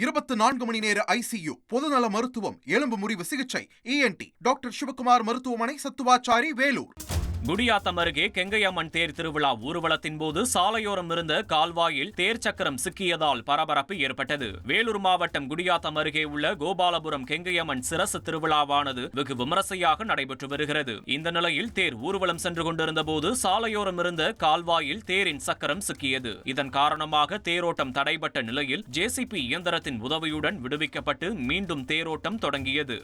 24 மணி நேர ஐசியு, பொதுநல மருத்துவம், எலும்பு முறிவு சிகிச்சை, இஎன்டி, டாக்டர் சிவகுமார் மருத்துவமனை, சத்துவாச்சாரி, வேலூர். குடியாத்தம் அருகே கெங்கையம்மன் தேர் திருவிழா ஊர்வலத்தின் போது சாலையோரம் இருந்த கால்வாயில் தேர் சக்கரம் சிக்கியதால் பரபரப்பு ஏற்பட்டது. வேலூர் மாவட்டம் குடியாத்தம் அருகே உள்ள கோபாலபுரம் கெங்கையம்மன் சிரசு திருவிழாவானது வெகு விமரிசையாக நடைபெற்று வருகிறது. இந்த நிலையில் தேர் ஊர்வலம் சென்று கொண்டிருந்த போது சாலையோரம் இருந்த கால்வாயில் தேரின் சக்கரம் சிக்கியது. இதன் காரணமாக தேரோட்டம் தடைபட்ட நிலையில் ஜேசிபி இயந்திரத்தின் உதவியுடன் விடுவிக்கப்பட்டு மீண்டும் தேரோட்டம் தொடங்கியது.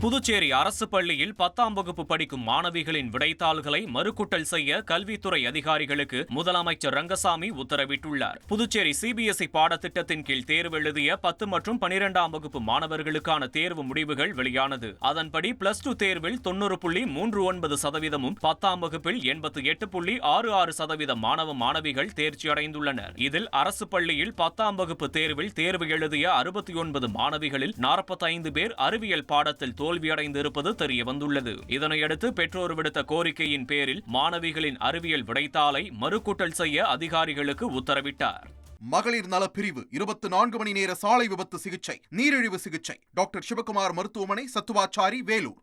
புதுச்சேரி அரசு பள்ளியில் 10ஆம் வகுப்பு படிக்கும் மாணவிகளின் விடைத்தாள்களை மறுகூட்டல் செய்ய கல்வித்துறை அதிகாரிகளுக்கு முதலமைச்சர் ரங்கசாமி உத்தரவிட்டுள்ளார். புதுச்சேரி சிபிஎஸ்இ பாடத்திட்டத்தின் கீழ் தேர்வு எழுதிய 10 மற்றும் 12ஆம் வகுப்பு மாணவர்களுக்கான தேர்வு முடிவுகள் வெளியானது. அதன்படி +2 தேர்வில் 90.39%, 10ஆம் வகுப்பில் 88.66% மாணவ மாணவிகள் தேர்ச்சி அடைந்துள்ளனர். இதில் அரசு பள்ளியில் 10ஆம் வகுப்பு தேர்வில் தேர்வு எழுதிய 69 மாணவிகளில் 45 பேர் அறிவியல் பாடத்தில் தோல்வியடைந்து இருப்பது தெரிய வந்துள்ளது. இதனையடுத்து பெற்றோர் விடுத்த கோரிக்கையின் பேரில் மாணவிகளின் அறிவியல் விடைத்தாளை மறுகூட்டல் செய்ய அதிகாரிகளுக்கு உத்தரவிட்டார். மகளிர் நலப்பிரிவு 24 மணி நேர சாலை விபத்து சிகிச்சை, நீரிழிவு சிகிச்சை, டாக்டர் சிவகுமார் மருத்துவமனை, சத்துவாச்சாரி, வேலூர்.